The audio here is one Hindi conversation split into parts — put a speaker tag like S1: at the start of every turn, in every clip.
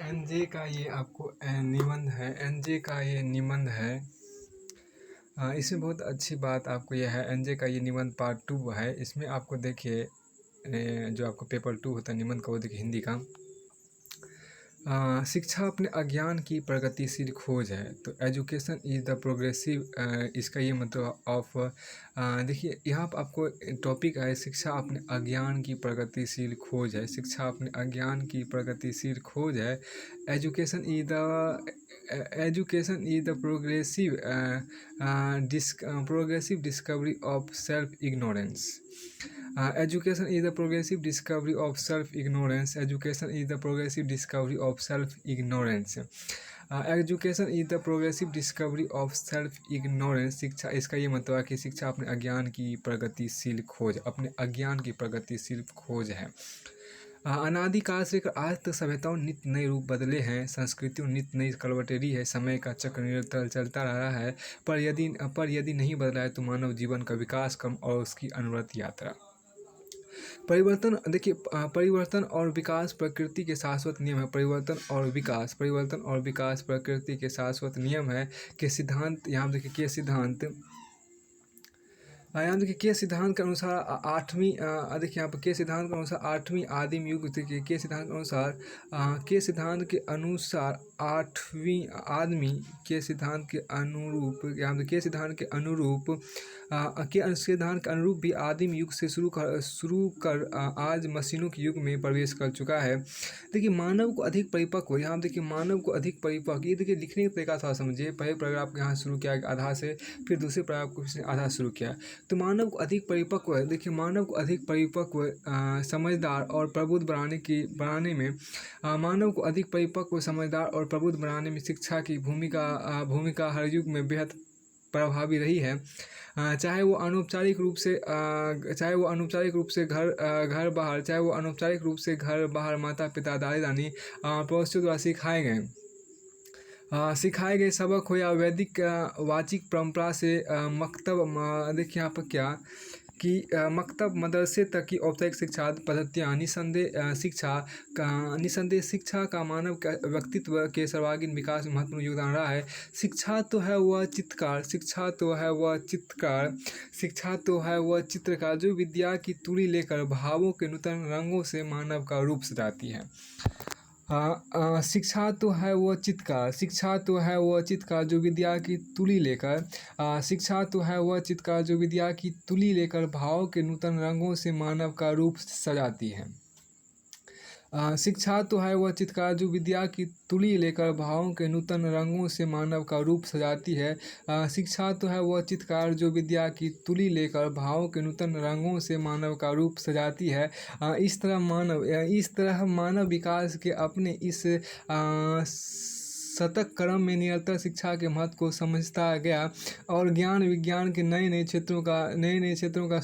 S1: एनजे का ये आपको निबंध है। एनजे का ये निबंध है। इसमें बहुत अच्छी बात आपको यह है, एनजे का ये निबंध पार्ट 2 है। इसमें आपको देखिए जो आपको पेपर 2 होता है निबंध का, वो देखिए हिंदी का। शिक्षा अपने अज्ञान की प्रगतिशील खोज है। तो एजुकेशन इज़ द प्रोग्रेसिव, इसका ये मतलब ऑफ देखिए यहाँ पर आपको टॉपिक है, शिक्षा अपने अज्ञान की प्रगतिशील खोज है। शिक्षा अपने अज्ञान की प्रगतिशील खोज है। Education is the progressive discovery of self ignorance. Education is the progressive discovery of self-ignorance. Education is the progressive discovery of self-ignorance. Education is the progressive discovery of self ignorance. शिक्षा, इसका ये मतलब है कि शिक्षा अपने अज्ञान की प्रगतिशील खोज, अपने अज्ञान की प्रगतिशील खोज है। अनादिकाल से लेकर आज तक सभ्यताओं नित्य नए रूप बदले हैं, संस्कृतियों नित्य नई कलवटेरी है, समय का चक्र निरंतर चलता रहा है, पर यदि नहीं बदला है तो मानव जीवन का विकास क्रम और उसकी अनवरत यात्रा। परिवर्तन, देखिए परिवर्तन और विकास प्रकृति के शाश्वत नियम है। परिवर्तन और विकास प्रकृति के शाश्वत नियम है। के सिद्धांत, यहाँ देखिए के सिद्धांत, यहाँ देखिए के सिद्धांत के अनुसार आठवीं, देखिए यहाँ पर के सिद्धांत के अनुसार आठवीं आदिम युग, देखिए के सिद्धांत के अनुसार के सिद्धांत के अनुसार आठवीं आदमी के सिद्धांत के अनुरूप, यहाँ पर के सिद्धांत के अनुरूप सिद्धांत के अनुरूप भी आदिम युग से शुरू कर आज मशीनों के युग में प्रवेश कर चुका है। देखिए मानव को अधिक परिपक्व, यहाँ देखिए मानव को अधिक परिपक्व, ये देखिए लिखने का तरीका थोड़ा समझिए। पहले पैराग्राफ यहाँ शुरू किया आधा से, फिर दूसरे पैराग्राफ को आधा शुरू किया। तो मानव को अधिक परिपक्व है, देखिए मानव को अधिक परिपक्व, समझदार और प्रबुद्ध बनाने में मानव को अधिक परिपक्व, समझदार और प्रबुद्ध बनाने में शिक्षा की भूमिका हर युग में बेहद प्रभावी रही है। चाहे वो अनौपचारिक रूप से घर बाहर माता पिता दादी नानी पड़ोसियों द्वारा सिखाए गए सबक हो, या वैदिक वाचिक परंपरा से मकतब, देखिए यहाँ पर क्या कि मकतब मदरसे तक की औपचारिक शिक्षा पद्धतियाँ, निसंदेह शिक्षा का मानव व्यक्तित्व के सर्वांगीण विकास में महत्वपूर्ण योगदान रहा है। शिक्षा तो है वह चित्रकार जो विद्या की तुड़ी लेकर भावों के नूतन रंगों से मानव का रूप सजाती है। शिक्षा तो है वह चित्रकार जो विद्या की तुली लेकर भाव के नूतन रंगों से मानव का रूप सजाती है। शिक्षा तो है वह चित्रकार जो विद्या की तुली लेकर भावों के नूतन रंगों से मानव का रूप सजाती है। शिक्षा तो है वह चित्रकार जो विद्या की तुली लेकर भावों के नूतन रंगों से मानव का रूप सजाती है। इस तरह मानव विकास के अपने इस शतक क्रम में निरंतर शिक्षा के महत्व को समझता गया और ज्ञान विज्ञान के नए क्षेत्रों का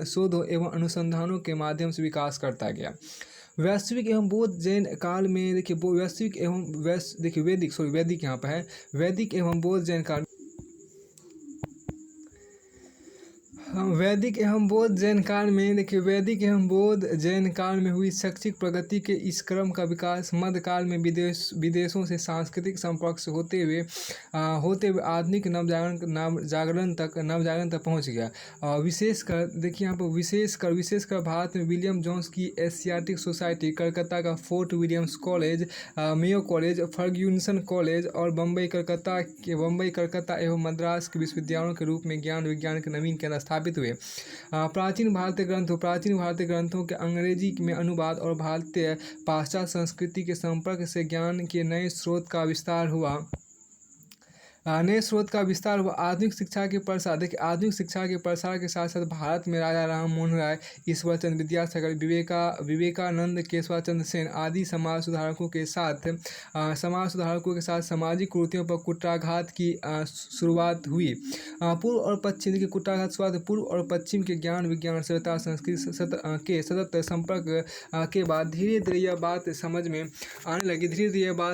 S1: शोध एवं अनुसंधानों के माध्यम से विकास करता गया। वैश्विक एवं बौद्ध जैन काल में, देखिए वैदिक यहाँ पर है, वैदिक एवं बौद्ध जैन काल वैदिक एवं बौद्ध जैन काल में हुई शैक्षिक प्रगति के इस क्रम का विकास मध्यकाल में विदेशों से सांस्कृतिक संपर्क से होते हुए आधुनिक नवजागरण तक पहुंच गया। विशेषकर भारत में विलियम जोन्स की एशियाटिक सोसाइटी, कलकत्ता का fort Williams college, Mayo college, Fergusson college और बम्बई कलकत्ता एवं मद्रास के विश्वविद्यालयों के रूप में ज्ञान विज्ञान के नवीन केंद्र स्थापित हुए। प्राचीन भारतीय ग्रंथों के अंग्रेजी में अनुवाद और भारतीय पाश्चात्य संस्कृति के संपर्क से ज्ञान के नए स्रोत का विस्तार हुआ। आधुनिक शिक्षा के प्रसार के साथ साथ भारत में राजा राम मोहन राय, ईश्वर चंद्र विद्यासागर, विवेकानंद, केशव चंद्र सेन आदि समाज सुधारकों के साथ सामाजिक कुरीतियों पर कुठाराघात की शुरुआत हुई। पूर्व और पश्चिम के ज्ञान विज्ञान सभ्यता संस्कृति के सतत संपर्क के बाद धीरे धीरे यह बात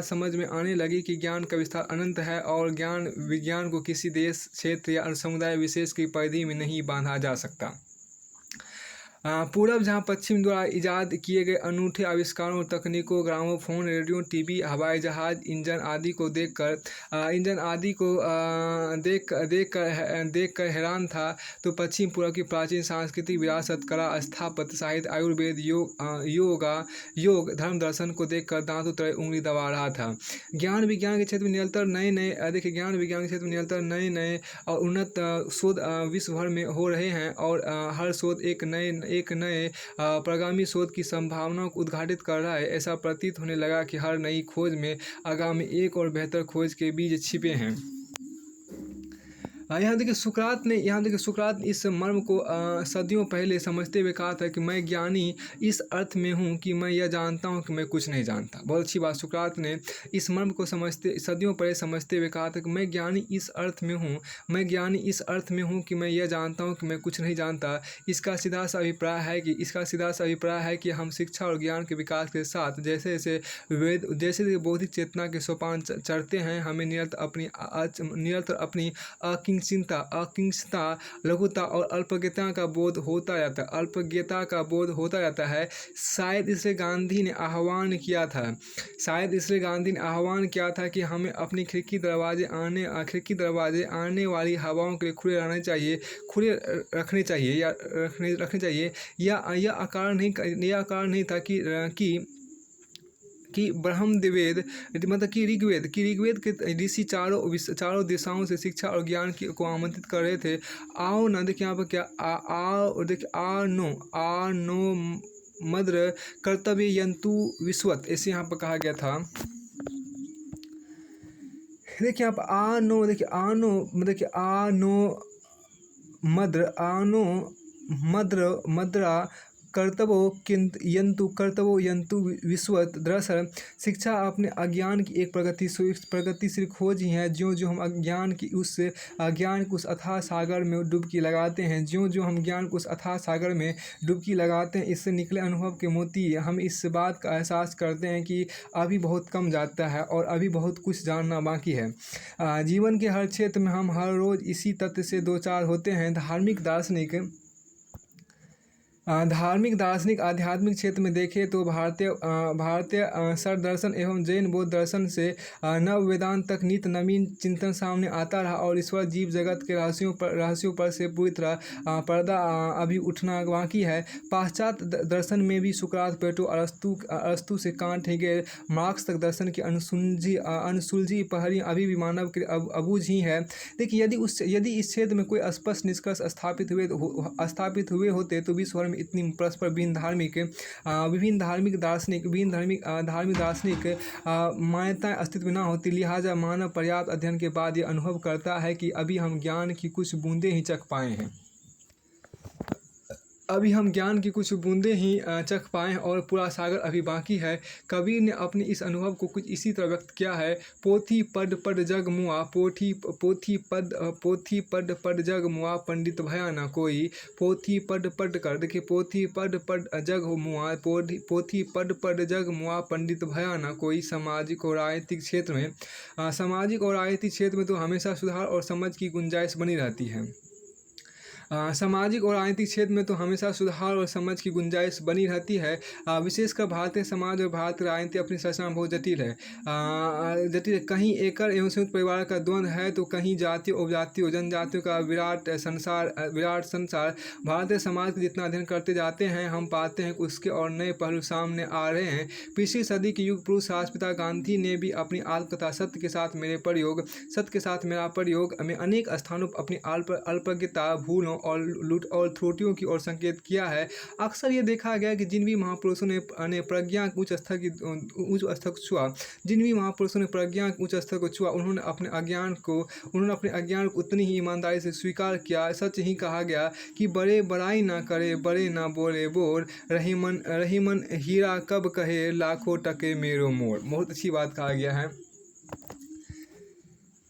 S1: समझ में आने लगी कि ज्ञान का विस्तार अनंत है और ज्ञान विज्ञान को किसी देश, क्षेत्र या समुदाय विशेष की परिधि में नहीं बांधा जा सकता। पूरब जहाँ पश्चिम द्वारा ईजाद किए गए अनूठे आविष्कारों, तकनीकों, ग्रामोफोन, रेडियो, टीवी, हवाई जहाज, इंजन आदि को देख कर हैरान था, तो पश्चिम पूरब की प्राचीन सांस्कृतिक विरासत, कला, स्थापत्य, साहित्य, आयुर्वेद, योग, धर्म, दर्शन को देखकर दांतों तले उंगली दबा रहा था। ज्ञान विज्ञान के क्षेत्र में निरंतर नए नए और उन्नत शोध विश्व भर में हो रहे हैं, और हर शोध एक नए प्रगामी शोध की संभावनाओं को उद्घाटित कर रहा है। ऐसा प्रतीत होने लगा कि हर नई खोज में आगामी एक और बेहतर खोज के बीज छिपे हैं। यहाँ देखिए सुकरात ने इस मर्म को सदियों पहले समझते हुए कहा था कि मैं ज्ञानी इस अर्थ में हूँ कि मैं यह जानता हूँ कि मैं कुछ नहीं जानता। बहुत अच्छी बात। सुकरात ने इस मर्म को सदियों पहले समझते हुए कहा था कि मैं ज्ञानी इस अर्थ में हूँ कि मैं यह जानता हूँ कि मैं कुछ नहीं जानता। इसका सीधा सा अभिप्राय है कि हम शिक्षा और ज्ञान के विकास के साथ जैसे जैसे बौद्धिक चेतना के सोपान चढ़ते हैं, हमें निरंतर अपनी अकिंचनता, लघुता और अल्पज्ञता का बोध होता जाता है। शायद इसलिए गांधी ने आह्वान किया था कि हमें अपनी खिड़की दरवाजे आने वाली हवाओं के लिए खुले रखने चाहिए। यह आकार नहीं था कि ब्रह्मवेद मतलब कि ऋग्वेद के ऋषि चारों दिशाओं से शिक्षा और ज्ञान को आमंत्रित कर रहे थे। आओ ना, देखिए यहाँ पर क्या आ नो मद्र कर्तव्य यंतु विश्वत, ऐसे यहाँ पर कहा गया था। देखिए यहाँ पर मद्रा कर्तव्यो यंतु विश्वत। दरअसल शिक्षा अपने अज्ञान की एक प्रगतिशील खोज ही है। ज्यों हम अज्ञान की उस अथाह सागर में डुबकी लगाते हैं, इससे निकले अनुभव के मोती हम इस बात का एहसास करते हैं कि अभी बहुत कम जाता है और अभी बहुत कुछ जानना बाकी है। जीवन के हर क्षेत्र में हम हर रोज़ इसी तथ्य से दो चार होते हैं। धार्मिक, दार्शनिक, आध्यात्मिक क्षेत्र में देखें तो भारतीय सर दर्शन एवं जैन बौद्ध दर्शन से नव वेदांत तक नित नवीन चिंतन सामने आता रहा, और ईश्वर जीव जगत के रहस्यों पर से पूरी तरह पर्दा अभी उठना बाकी है। पाश्चात्य दर्शन में भी सुकरात, प्लेटो, अरस्तु से कांट, हेगेल, मार्क्स तक दर्शन की अनसुलझी पहरियाँ अभी भी मानव के अबूझ ही है। देखिए, यदि इस क्षेत्र में कोई स्पष्ट निष्कर्ष स्थापित हुए होते तो विश्व भर में इतनी परस्पर विभिन्न धार्मिक दार्शनिक मान्यताएं अस्तित्व न होती। लिहाजा मानव पर्याप्त अध्ययन के बाद यह अनुभव करता है कि अभी हम ज्ञान की कुछ बूंदें ही चख पाए हैं। और पूरा सागर अभी बाकी है। कबीर ने अपने इस अनुभव को कुछ इसी तरह व्यक्त किया है। पोथी पढ़ जग मुआ, पोथी पढ़ जग मुआ, पंडित भया न कोई। पोथी पढ़ कर, देखिए, पोथी पढ़ जग मुआ, पोथी पढ़ जग मुआ, पंडित भया न कोई। सामाजिक और राजनीतिक क्षेत्र में तो हमेशा सुधार और समझ की गुंजाइश बनी रहती है। सामाजिक और राजनीतिक क्षेत्र में तो हमेशा सुधार और समझ की गुंजाइश बनी रहती है। विशेषकर भारतीय समाज और भारतीय राजनीति अपनी संरचना बहुत जटिल है। कहीं एकल एवं संयुक्त परिवार का द्वंद्व है, तो कहीं जातीय उपजातीय जनजातियों का विराट संसार। भारतीय समाज का जितना अध्ययन करते जाते हैं, हम पाते हैं कि उसके और नए पहलू सामने आ रहे हैं। पिछली सदी के युग पुरुष राष्ट्रपिता गांधी ने भी अपनी आत्मकथा सत्य के साथ मेरा प्रयोग में अनेक स्थानों पर अपनी अल्पज्ञता, भूलों और त्रुटियों की ओर संकेत किया है। अक्सर ये देखा गया कि जिन भी महापुरुषों ने प्रज्ञा के उच्च स्तर को छुआ, उन्होंने अपने अज्ञान को उतनी ही ईमानदारी से स्वीकार किया। सच ही कहा गया कि बड़े बड़ाई ना करे, बड़े ना बोले बोर, रहीमन हीरा कब कहे, लाखों टके मेरो मोर। बहुत अच्छी बात कहा गया है।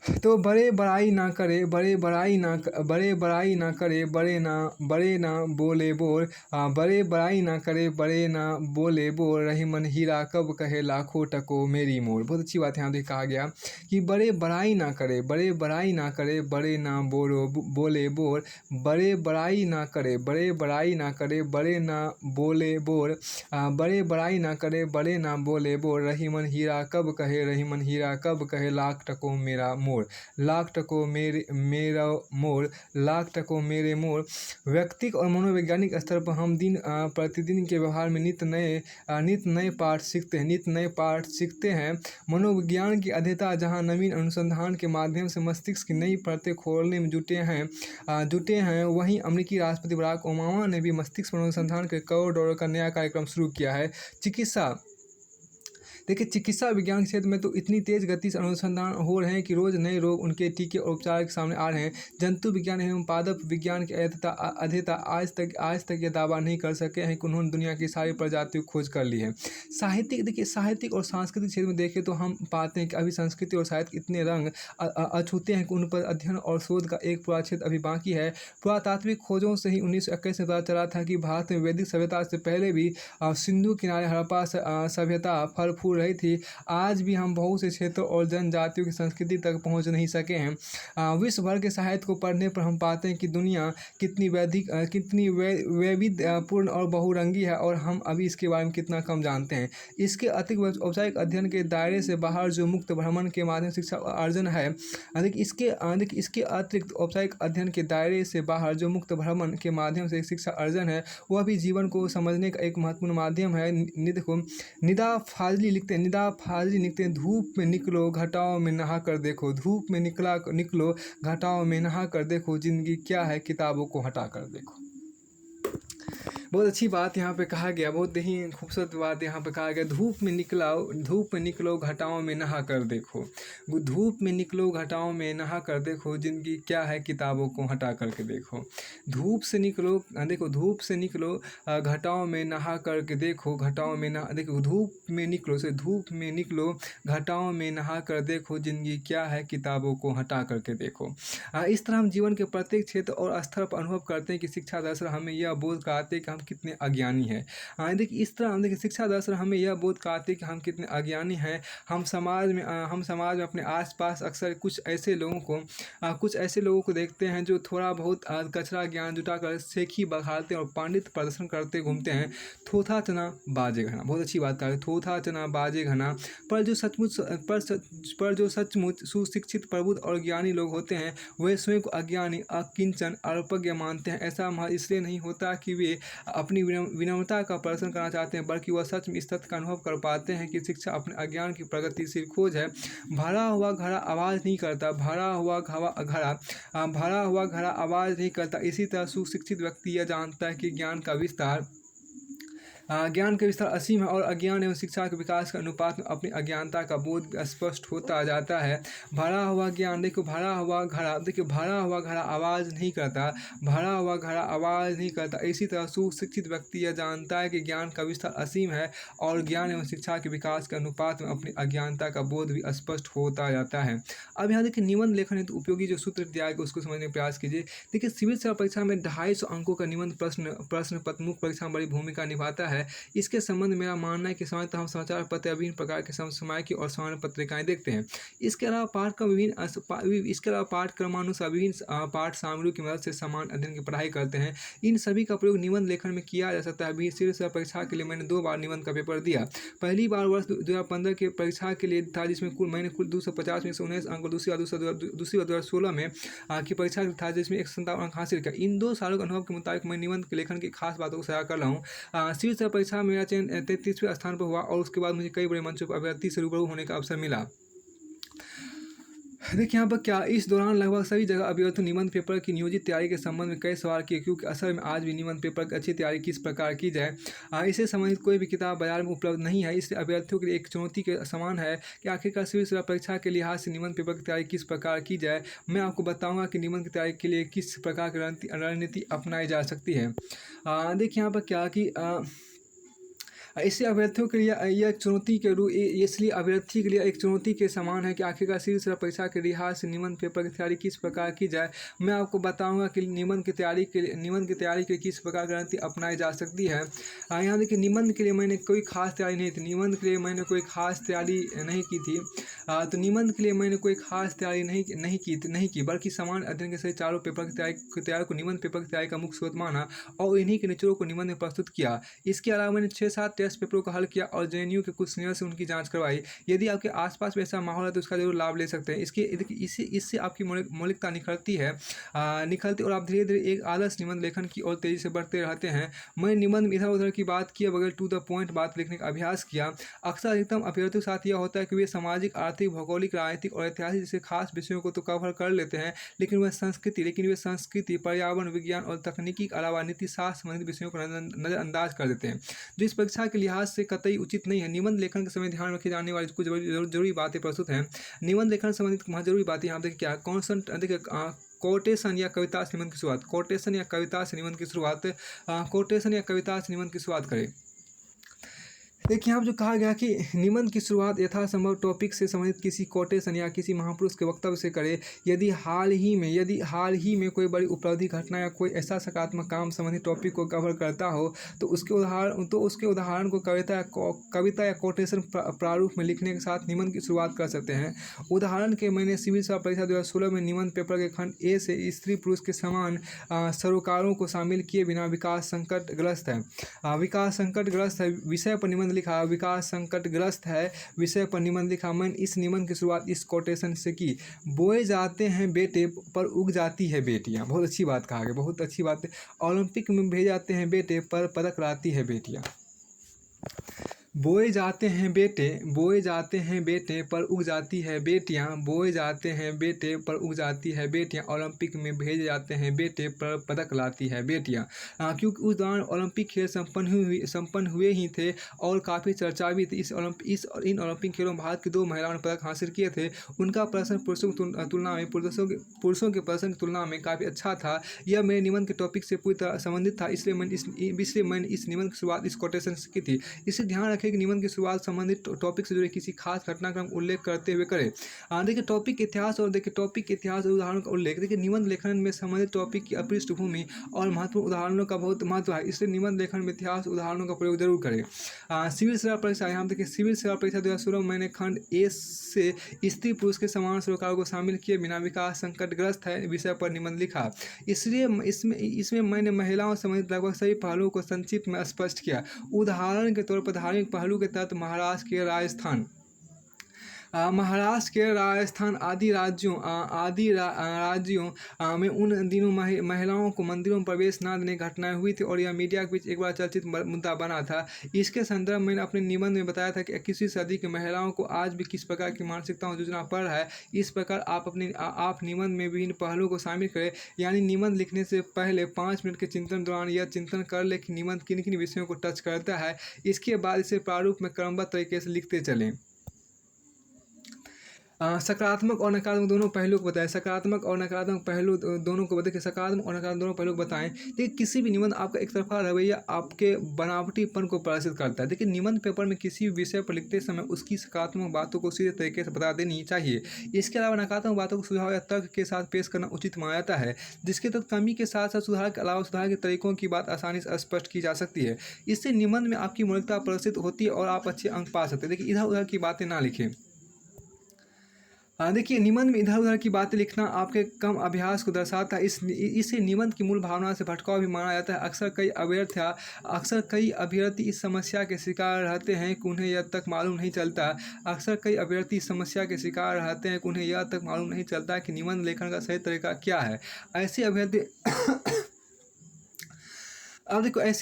S1: तो बड़े बड़ाई ना करे, बड़े ना बोले बोल। बड़े बड़ाई ना करे, बड़े ना बोले बोल। रही मन हीरा कब कहे लाखों टको मेरी मोल। बहुत अच्छी बात है, यहाँ पे कहा गया कि बड़े बड़ाई ना करे, बड़े ना बोले बोल। बड़े बड़ाई ना करे, बड़े ना बोले बोल। बड़े बड़ाई ना करे, बड़े ना बोले बोल। रही मन हीरा कब कहे लाख टको मेरा मोल। लाख टको मेरा मोल, लाख टको मेरे मोल। व्यक्तिक और मनोवैज्ञानिक स्तर पर हम प्रतिदिन के व्यवहार में नित नए पाठ सीखते हैं। मनोविज्ञान की अध्येता जहाँ नवीन अनुसंधान के माध्यम से मस्तिष्क की नई परतें खोलने में जुटे हैं, वहीं अमेरिकी राष्ट्रपति बराक ओबामा ने भी मस्तिष्क पर अनुसंधान के करोड़ डॉलर का नया कार्यक्रम शुरू किया है। देखिए, चिकित्सा विज्ञान के क्षेत्र में तो इतनी तेज़ गति से अनुसंधान हो रहे हैं कि रोज़ नए रोग, उनके टीके और उपचार के सामने आ रहे हैं। जंतु विज्ञान एवं पादप विज्ञान के अध्येता आज तक यह दावा नहीं कर सके हैं कि उन्होंने दुनिया की सारी प्रजातियों की खोज कर ली है। साहित्यिक और सांस्कृतिक क्षेत्र में देखें तो हम पाते हैं कि अभी संस्कृति और साहित्य इतने रंग अछूते हैं कि उन पर अध्ययन और शोध का एक पूरा क्षेत्र अभी बाकी है। पुरातात्विक खोजों से ही 1921 में पता चला था कि भारत में वैदिक सभ्यता से पहले भी सिंधु किनारे हड़प्पा सभ्यता फल फूल रही थी। आज भी हम बहुत से क्षेत्रों और जनजातियों की संस्कृति तक पहुंच नहीं सके हैं। विश्व भर के साहित्य को पढ़ने पर हम पाते हैं कि दुनिया कितनी वैविध्यपूर्ण और बहुरंगी है, और हम अभी इसके बारे में कितना कम जानते हैं। इसके अतिरिक्त औपचारिक अध्ययन के दायरे से बाहर जो मुक्त भ्रमण के माध्यम से शिक्षा अर्जन है, इसके अतिरिक्त औपचारिक अध्ययन के दायरे से बाहर जो मुक्त भ्रमण के माध्यम से शिक्षा अर्जन है, वह भी जीवन को समझने का एक महत्वपूर्ण माध्यम है। निदा फाजली लिखते हैं, धूप में निकलो घटाओं में नहा कर देखो। धूप में निकलो घटाओं में नहा कर देखो। जिंदगी क्या है किताबों को हटा कर देखो। बहुत अच्छी बात यहाँ पे कहा गया, बहुत ही खूबसूरत बात यहाँ पे कहा गया। धूप में निकलो घटाओं में नहा कर देखो। धूप में निकलो घटाओं में नहा कर देखो। जिंदगी क्या है किताबों को हटा करके देखो। धूप से निकलो घटाओं में नहा करके देखो। धूप में निकलो घटाओं में नहा कर देखो। जिंदगी क्या है किताबों को हटा करके देखो। इस तरह हम जीवन के प्रत्येक क्षेत्र और स्तर पर अनुभव करते हैं कि शिक्षा दरअसल हमें यह बोध कराते हैं कि हम कितने अज्ञानी हैं। देखिए, इस तरह शिक्षा दरअसल हमें यह बोध कराती है कि हम कितने अज्ञानी हैं। हम समाज में अपने आसपास अक्सर कुछ ऐसे लोगों को देखते हैं जो थोड़ा बहुत कचरा ज्ञान जुटाकर सेखी बखालते हैं और पांडित प्रदर्शन करते घूमते हैं। थोथा चना बाजे घना, बहुत अच्छी बात कहा, थोथा चना बाजे घना। पर जो सचमुच सुशिक्षित प्रबुद्ध और ज्ञानी लोग होते हैं, वे स्वयं को अज्ञानी, अकिंचन, अल्पज्ञ मानते हैं। ऐसा इसलिए नहीं होता कि वे अपनी विनम्रता का प्रदर्शन करना चाहते हैं, बल्कि वह सच में इस तथ्य का अनुभव कर पाते हैं कि शिक्षा अपने अज्ञान की प्रगतिशील खोज है। भरा हुआ घड़ा आवाज़ नहीं करता, आवाज़ नहीं करता। इसी तरह सुशिक्षित व्यक्ति यह जानता है कि ज्ञान का विस्तार असीम है, और अज्ञान एवं शिक्षा के विकास के अनुपात में अपनी अज्ञानता का बोध स्पष्ट होता जाता है। भरा हुआ घड़ा आवाज़ नहीं करता। इसी तरह सुशिक्षित व्यक्ति यह जानता है कि ज्ञान का विस्तार असीम है, और ज्ञान एवं शिक्षा के विकास के अनुपात में अपनी अज्ञानता का बोध भी स्पष्ट होता जाता है। अब यहाँ देखिए, निबंध लेखन हेतु उपयोगी जो सूत्र दिया है उसको समझने का प्रयास कीजिए। देखिए, सिविल सेवा परीक्षा में 250 अंकों का निबंध प्रश्न पत्र मुख्य परीक्षा में बड़ी भूमिका निभाता है। इसके संबंध में मेरा मानना है कि सामान्यतः हम समाचार पत्र या विभिन्न प्रकार के समय की और सामान्य पत्रिकाएं देखते हैं। इसके अलावा पाठक्रमानुसार विभिन्न पाठ सामग्रियों की मदद से सामान्य अध्ययन की पढ़ाई करते हैं। इन सभी का प्रयोग निबंध लेखन में किया जा सकता है। सिविल सेवा परीक्षा के लिए मैंने 2 बार निबंध का पेपर दिया। पहली बार वर्ष 2015 के मैंने कुल 250 में से 19 अंक, दूसरी बार 2016 में की परीक्षा था जिसमें 157 अंक हासिल किया। इन 2 सालों के अनुभव के मुताबिक मैं निबंध के लेखन की खास बातों को साझा कर रहा हूँ। सिविल सेवा परीक्षा में मेरा चयन 33वें स्थान पर हुआ, और उसके बाद मुझे कई बड़े मंचों पर अभ्यर्थी से रूबरू होने का अवसर मिला। देखिए, यहाँ पर क्या इस दौरान लगभग सभी जगह अभ्यर्थियों निबंध पेपर की नियोजित तैयारी के संबंध में कई सवाल किए, क्योंकि असल में आज भी निबंध पेपर की अच्छी तैयारी किस प्रकार की जाए, इससे संबंधित कोई भी किताब बाजार में उपलब्ध नहीं है। इसलिए अभ्यर्थियों के लिए एक चुनौती के समान है कि आखिरकार सिविल सेवा परीक्षा के लिहाज से निबंध पेपर की तैयारी किस प्रकार की जाए। मैं आपको बताऊँगा कि निबंध की तैयारी के लिए किस प्रकार की रणनीति अपनाई जा सकती है। देखिए, यहाँ पर क्या कि इससे अभ्यर्थियों के लिए यह एक चुनौती के रूप इसलिए अभ्यर्थी के लिए एक चुनौती के समान है कि आखिरकार सिविल सेवा परीक्षा के लिहाज से निबंध पेपर की तैयारी किस प्रकार की जाए। मैं आपको बताऊंगा कि निबंध की तैयारी के लिए किस प्रकार की रणनीति अपनाई जा सकती है। यहाँ देखिए, निबंध के लिए मैंने कोई खास तैयारी नहीं थी, निबंध के लिए मैंने कोई खास तैयारी नहीं की थी। तो निबंध के लिए मैंने कोई खास तैयारी नहीं की बल्कि समान अध्ययन के सही चारों पेपर की तैयारी को निबंध पेपर की तैयारी का मुख्य स्रोत माना और इन्हीं के निचोड़ों को निबंध में प्रस्तुत किया। इसके अलावा मैंने 6-7 टेस्ट पेपरों का हल किया और जेएनयू के कुछ सीनियर से उनकी जांच करवाई। यदि आपके आसपास में ऐसा माहौल है तो उसका जरूर लाभ ले सकते हैं। इससे आपकी मौलिकता निखरती और आप धीरे धीरे एक आदर्श निबंध लेखन की ओर तेजी से बढ़ते रहते हैं। मैं निबंध में इधर उधर की बात किए बगैर टू द पॉइंट बात लिखने का अभ्यास किया। अक्सर अधिकतम अभ्यर्थियों के साथ यह होता है कि वे सामाजिक, आर्थिक, भौगोलिक, राजनीतिक और ऐतिहासिक जैसे खास विषयों को तो कवर कर लेते हैं, लेकिन वे संस्कृति, पर्यावरण विज्ञान और तकनीकी के अलावा नीति शास्त्र संबंधित विषयों को नजरअंदाज कर देते हैं, जो इस परीक्षा के लिहाज से कतई उचित नहीं है। निबंध लेखन के समय ध्यान रखी जाने वाली कुछ जरूरी बातें प्रस्तुत हैं। निबंध लेखन संबंधित जरूरी बातें यहाँ देखिए क्या कॉन्सेंट देखिए कोटेशन या कविता से निबंध की शुरुआत, कोटेशन या कविता से निबंध की शुरुआत करें। देखिए यहाँ जो कहा गया कि निबंध की शुरुआत यथासंभव टॉपिक से संबंधित किसी कोटेशन या किसी महापुरुष के वक्तव्य से करें। यदि हाल ही में कोई बड़ी उपलब्धि, घटना या कोई ऐसा सकारात्मक काम संबंधित टॉपिक को कवर करता हो तो उसके उदाहरण को कविता या कोटेशन प्रारूप में लिखने के साथ निबंध की शुरुआत कर सकते हैं। उदाहरण के मैंने सिविल सेवा परीक्षा 2016 में निबंध पेपर के खंड ए से स्त्री पुरुष के समान सरोकारों को शामिल किए बिना विकास संकटग्रस्त है विषय पर निबंध लिखा। विकास संकटग्रस्त है विषय पर निबंध लिखा। मैंने इस निबंध की शुरुआत इस कोटेशन से की, बोए जाते हैं बेटे पर उग जाती है बेटियां। बहुत अच्छी बात कहा गया, बहुत अच्छी बात है। ओलंपिक में भेजे जाते हैं बेटे पर पदक लाती है बेटियां। बोए जाते हैं बेटे पर उग जाती है बेटियां। बोए जाते हैं बेटे पर उग जाती है बेटियां। ओलंपिक में भेजे जाते हैं बेटे पर पदक लाती है बेटियां। क्योंकि उस दौरान ओलंपिक खेल संपन्न हुए ही थे और काफ़ी चर्चा भी थी। इन ओलंपिक खेलों में भारत की 2 महिलाओं ने पदक हासिल किए थे। उनका प्रदर्शन पुरुषों की प्रदर्शन की तुलना में काफ़ी अच्छा था। यह मेरे निबंध के टॉपिक से पूरी तरह संबंधित था, इसलिए मैंने इस निबंध की शुरुआत इस कोटेशन से की थी। इसे ध्यान कि निबंध की शुरुआत संबंधित टॉपिक से जुड़े किसी खास घटना का उल्लेख करते हुए करें। देखिए टॉपिक इतिहास और उदाहरणों का उल्लेख। देखिए निबंध लेखन में संबंधित टॉपिक की पृष्ठभूमि और महत्वपूर्ण उदाहरणों का बहुत महत्व है, इसलिए निबंध लेखन में इतिहास उदाहरणों का प्रयोग जरूर करें। सिविल सेवा परीक्षा, यहाँ देखिए सिविल सेवा परीक्षा 2016 में मैंने खंड ए से स्त्री पुरुष के समान सरोकारों को शामिल किए बिना विकास संकटग्रस्त है विषय पर निबंध लिखा। इसलिए इसमें मैंने महिलाओं संबंधित लगभग सभी पहलुओं को संक्षिप्त में स्पष्ट किया। उदाहरण के तौर पर धार्मिक पहलू के तहत महाराष्ट्र के राजस्थान आदि राज्यों में उन दिनों महिलाओं को मंदिरों में प्रवेश न देने की घटनाएं हुई थी और यह मीडिया के बीच एक बार चर्चित मुद्दा बना था। इसके संदर्भ में मैंने अपने निबंध में बताया था कि 21वीं सदी की महिलाओं को आज भी किस प्रकार की मानसिकताओं जूझना पड़ रहा है। इस प्रकार आप निबंध में विभिन्न पहलुओं को शामिल करें, यानी निबंध लिखने से पहले 5 मिनट के चिंतन दौरान यह चिंतन कर ले कि निबंध किन किन विषयों को टच करता है। इसके बाद इसे प्रारूप में क्रमबद्ध तरीके से लिखते चलें। सकारात्मक और नकारात्मक दोनों पहलू को बताएं। सकारात्मक और नकारात्मक पहलू दोनों को बताएं। सकारात्मक और नकारात्मक दोनों पहलू को बताएं। देखिए किसी भी निबंध आपका एक तरफा रवैया आपके बनावटीपन को प्रदर्शित करता है। देखिए निबंध पेपर में किसी भी विषय पर लिखते समय उसकी सकारात्मक बातों को सीधे तरीके से बता देनी चाहिए। इसके अलावा नकारात्मक बातों को सुझाव या तर्क के साथ पेश करना उचित माना जाता है, जिसके तहत कमी के साथ साथ सुधार के अलावा सुधार के तरीकों की बात आसानी से स्पष्ट की जा सकती है। इससे निबंध में आपकी मौलिकता प्रदर्शित होती है और आप अच्छे अंक पा सकते हैं। देखिए इधर उधर की बातें ना लिखें। देखिए निबंध में इधर उधर की बातें लिखना आपके कम अभ्यास को दर्शाता है। इसे निबंध की मूल भावना से भटकाव भी माना जाता है। अक्सर कई अभ्यर्थी इस समस्या के शिकार रहते हैं कि उन्हें यह तक मालूम नहीं चलता कि निबंध लेखन का सही तरीका क्या है। ऐसे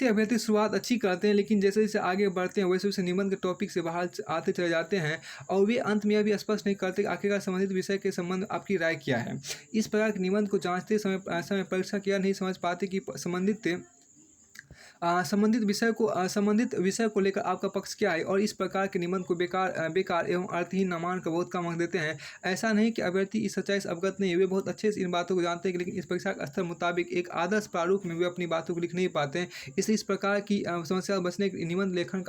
S1: अभ्यर्थी शुरुआत अच्छी करते हैं, लेकिन जैसे जैसे आगे बढ़ते हैं वैसे वैसे निबंध के टॉपिक से बाहर आते चले जाते हैं और वे अंत में यह भी स्पष्ट नहीं करते कि आखिरकार संबंधित विषय के संबंध में आपकी राय क्या है। इस प्रकार के निबंध को जांचते समय परीक्षा किया नहीं समझ पाते कि संबंधित संबंधित विषय को लेकर आपका पक्ष क्या है और इस प्रकार के निबंध को बेकार एवं अर्थहीन न मानकर बहुत कम अंक देते हैं। ऐसा नहीं कि अभ्यर्थी इस सच्चाई से अवगत नहीं है, वे बहुत अच्छे से इन बातों को जानते हैं, लेकिन इस परीक्षा के स्तर मुताबिक एक आदर्श प्रारूप में वे अपनी बातों को लिख नहीं पाते हैं। इसलिए इस प्रकार की समस्या से बचने के निबंध लेखन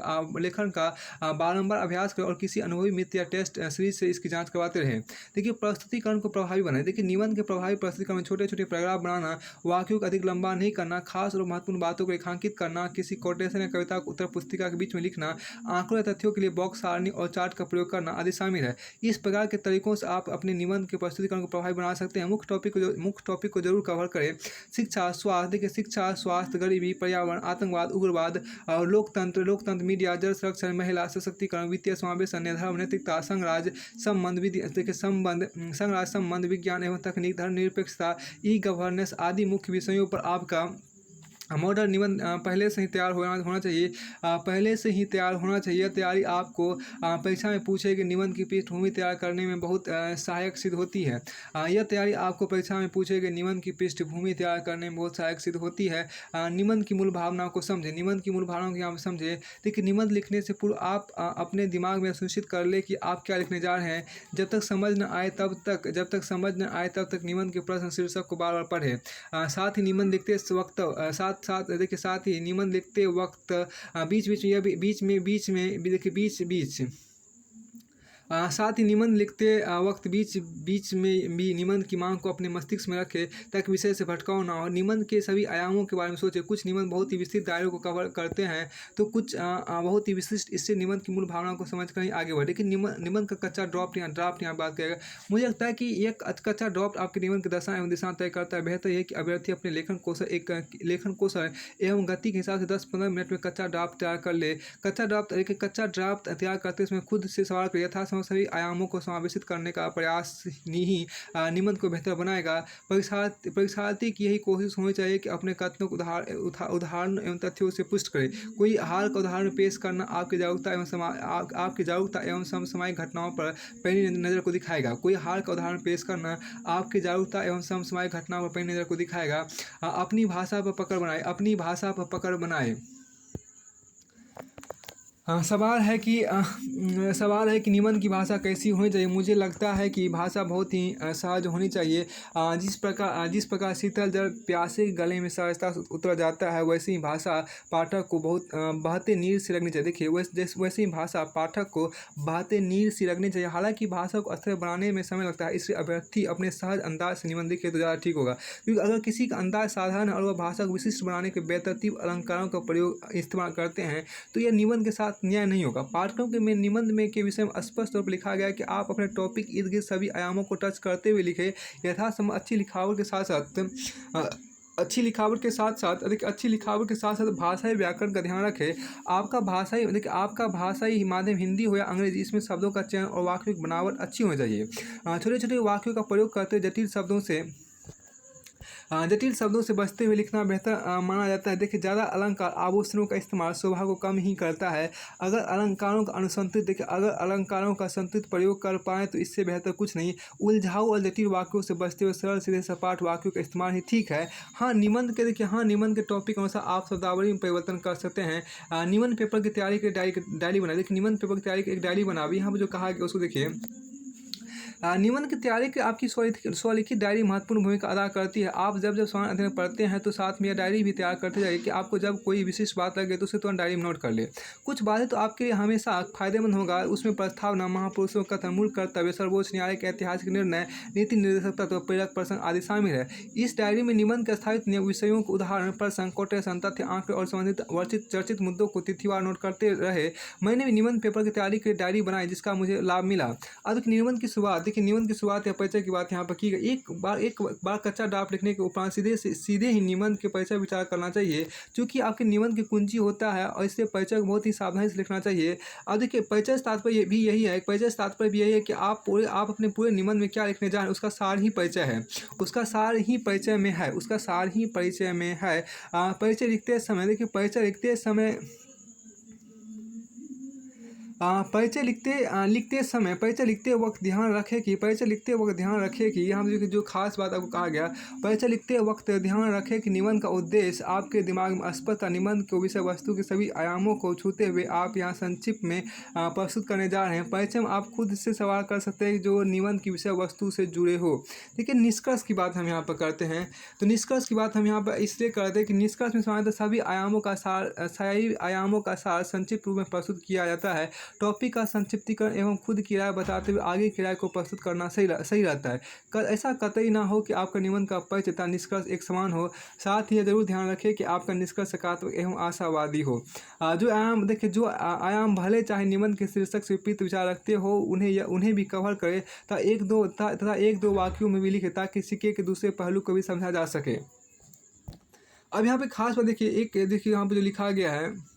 S1: का बारंबार अभ्यास करें और किसी अनुभवी मित्र या टेस्ट सीरीज से इसकी जाँच करवाते रहें। देखिए, प्रस्तुतिकरण को प्रभावी बनाएं। देखिए, निबंध के प्रभावी प्रस्तुतिकरण में छोटे छोटे पैराग्राफ बनाना, वाक्यों को अधिक लंबा नहीं करना, खास और महत्वपूर्ण बातों को रेखांकित करना, किसी कोटेशन या कविता को उत्तर पुस्तिका के बीच में लिखना, आंकड़ों या तथ्यों के लिए बॉक्स सारणी और चार्ट का प्रयोग करना आदि शामिल है। इस प्रकार के तरीकों से आप अपने निबंध के प्रस्तुतिकरण को प्रभावी बना सकते हैं। मुख्य टॉपिक को जरूर कवर करें। शिक्षा, स्वास्थ्य, देखिए शिक्षा, स्वास्थ्य, गरीबी, पर्यावरण, आतंकवाद, उग्रवाद और लोकतंत्र, मीडिया, जल संरक्षण, महिला सशक्तिकरण, वित्तीय समावेशन, धर्म, नैतिकता, संघराज संबंध, विज्ञान एवं तकनीक, धर्मनिरपेक्षता, ई गवर्नेंस आदि मुख्य विषयों पर आपका मॉडल निबंध पहले से ही तैयार होना चाहिए। पहले से ही तैयार होना चाहिए। तैयारी आपको परीक्षा में पूछे गए निबंध की पृष्ठभूमि तैयार करने में बहुत सहायक सिद्ध होती है। यह तैयारी आपको परीक्षा में पूछे गए निबंध की पृष्ठभूमि तैयार करने में बहुत सहायक सिद्ध होती है। निबंध की मूल भावना को समझें। निबंध की मूल भावनाओं को यहाँ पर समझें। देखिए, निबंध लिखने से पूर्व आप अपने दिमाग में सुनिश्चित कर ले कि आप क्या लिखने जा रहे हैं। जब तक समझ न आए तब तक निबंध के प्रश्न शीर्षक को बार बार पढ़ें। साथ ही निबंध लिखते वक्त साथ ही निबंध लिखते वक्त साथ ही निबंध लिखते वक्त बीच में भी निबंध की मांग को अपने मस्तिष्क में रखें ताकि विषय से भटकाव ना हो। निबंध के सभी आयामों के बारे में सोचें। कुछ निबंध बहुत ही विस्तृत दायरों को कवर करते हैं तो कुछ बहुत ही विशिष्ट। इससे निबंध की मूल भावना को समझकर ही आगे बढ़े। लेकिन निबंध का कच्चा ड्राफ्ट यहाँ बात करेगा। मुझे लगता है कि यह कच्चा ड्राफ्ट आपके निबंध की दशा एवं दिशा तय करता है। बेहतर यह कि अभ्यर्थी अपने लेखन कौशल एवं गति के हिसाब से 10-15 मिनट में कच्चा ड्राफ्ट तैयार कर ले। कच्चा ड्राफ्ट तैयार करते समय खुद से सवाल करें। यथासंभव सभी आयामों को समावेशित करने का प्रयास ही निबंध को बेहतर बनाएगा। परीक्षार्थी की यही कोशिश होनी चाहिए कि अपने कथनों को उदाहरण एवं तथ्यों से पुष्ट करें। कोई हाल का उदाहरण पेश करना आपकी जागरूकता एवं समसामयिक घटनाओं पर पैनी नज़र को दिखाएगा। पैनी नज़र को दिखाएगा। अपनी भाषा पर पकड़ बनाए। सवाल है कि निबंध की भाषा कैसी होनी चाहिए। मुझे लगता है कि भाषा बहुत ही सहज होनी चाहिए। जिस प्रकार शीतल जल प्यासे के गले में सहजता से उतर जाता है, वैसे ही भाषा पाठक को बहुत बहते नीर से लगनी चाहिए। देखिए, वैसे ही भाषा पाठक को बहते नीर से लगनी चाहिए। हालांकि भाषा को अस्थिर बनाने में समय लगता है, इसलिए अभ्यर्थी अपने सहज अंदाज से निबंध लिखे तो ज़्यादा ठीक होगा। क्योंकि अगर किसी का अंदाज साधारण है और वह भाषा को विशिष्ट बनाने के बेतरतीब अलंकारों का इस्तेमाल करते हैं तो यह निबंध के साथ न्याय नहीं होगा। पाठ्यक्रम के निबंध में के विषय में स्पष्ट तौर पर लिखा गया है कि आप अपने टॉपिक इर्द गिर्द सभी आयामों को टच करते हुए लिखें। यथासंभव अच्छी लिखावट के साथ साथ भाषाई व्याकरण का ध्यान रखें। आपका भाषाई माध्यम हिंदी हो या अंग्रेजी, इसमें शब्दों का चयन और वाक्यों की बनावट अच्छी होनी चाहिए। छोटे छोटे वाक्यों का प्रयोग करते हुए जटिल शब्दों से बचते हुए लिखना बेहतर माना जाता है। देखिए, ज़्यादा अलंकार आभूषणों का इस्तेमाल शोभा को कम ही करता है। अगर अलंकारों का संतुलित प्रयोग कर पाएँ तो इससे बेहतर कुछ नहीं। उलझाऊ और जटिल वाक्यों से बचते हुए सरल सीधे सपाट वाक्यों का इस्तेमाल ही ठीक है। निबंध के टॉपिक के अनुसार आप शब्दावली में परिवर्तन कर सकते हैं। निबंध पेपर की तैयारी के डायरी बनाए। देखिए, निबंध पेपर की तैयारी की एक डायरी बना। अभी यहाँ पर जो कहा गया उसको देखिए। निबंध की तैयारी की आपकी स्वलिखित डायरी महत्वपूर्ण भूमिका अदा करती है। आप जब सवाल अध्ययन पढ़ते हैं तो साथ में यह डायरी भी तैयार करते जाइए कि आपको जब कोई विशिष्ट बात लगे तो उसे तुरंत डायरी में नोट कर ले। कुछ बातें तो आपके लिए हमेशा फायदेमंद होगा। उसमें प्रस्तावना, महापुरुषों का मूल कर्तव्य, सर्वोच्च न्यायालय के ऐतिहासिक निर्णय, नीति निर्देशक तत्व, प्रेरक प्रसंग आदि शामिल है। इस डायरी में निबंध के स्थापित विषयों को उदाहरण, प्रसंग, कोटेशन, तथ्य, आंकड़े और संबंधित चर्चित मुद्दों को तिथिवार नोट करते रहे। मैंने भी निबंध पेपर की तैयारी की डायरी बनाई जिसका मुझे लाभ मिला। अब निबंध की शुरुआत या परिचय की बात यहाँ पर की गई। एक बार कच्चा ड्राफ्ट लिखने के उपरांत सीधे ही निबंध के परिचय विचार करना चाहिए, क्योंकि आपके निबंध की कुंजी होता है और इसलिए परिचय को बहुत ही सावधानी से लिखना चाहिए। अब देखिए, परिचय तात्पर्य भी यही है कि आप अपने पूरे निबंध में क्या लिखने जा रहे हैं, उसका सार ही परिचय में है। परिचय लिखते समय परिचय लिखते वक्त ध्यान रखें कि यहाँ पे जो खास बात आपको कहा गया, परिचय लिखते वक्त ध्यान रखें कि निबंध का उद्देश्य आपके दिमाग में स्पष्ट निबंध को विषय वस्तु के सभी आयामों को छूते हुए आप यहाँ संक्षिप्त में प्रस्तुत करने जा रहे हैं। परिचय में आप खुद से सवाल कर सकते हैं जो निबंध की विषय वस्तु से जुड़े हो। ठीक है, निष्कर्ष की बात हम यहाँ पर करते हैं। तो निष्कर्ष की बात हम यहाँ पर इसलिए करते हैं कि निष्कर्ष में सामान्यतः सभी आयामों का सार संक्षिप्त रूप में प्रस्तुत किया जाता है। टॉपिक का संक्षिप्तीकरण एवं खुद की राय बताते हुए आगे की राय को प्रस्तुत करना सही रहता है। ऐसा कतई ना हो कि आपका निबंध का परिचय तथा निष्कर्ष एक समान हो। साथ ही यह जरूर ध्यान रखें कि आपका निष्कर्ष सकारात्मक एवं आशावादी हो। जो आयाम भले चाहे निबंध के शीर्षक से विपरीत विचार रखते हो उन्हें भी कवर करे तथा एक दो वाक्यों में भी लिखे ताकि सिक्के के दूसरे पहलू को भी समझा जा सके। अब यहाँ पे खास बात देखिए, यहाँ पे जो लिखा गया है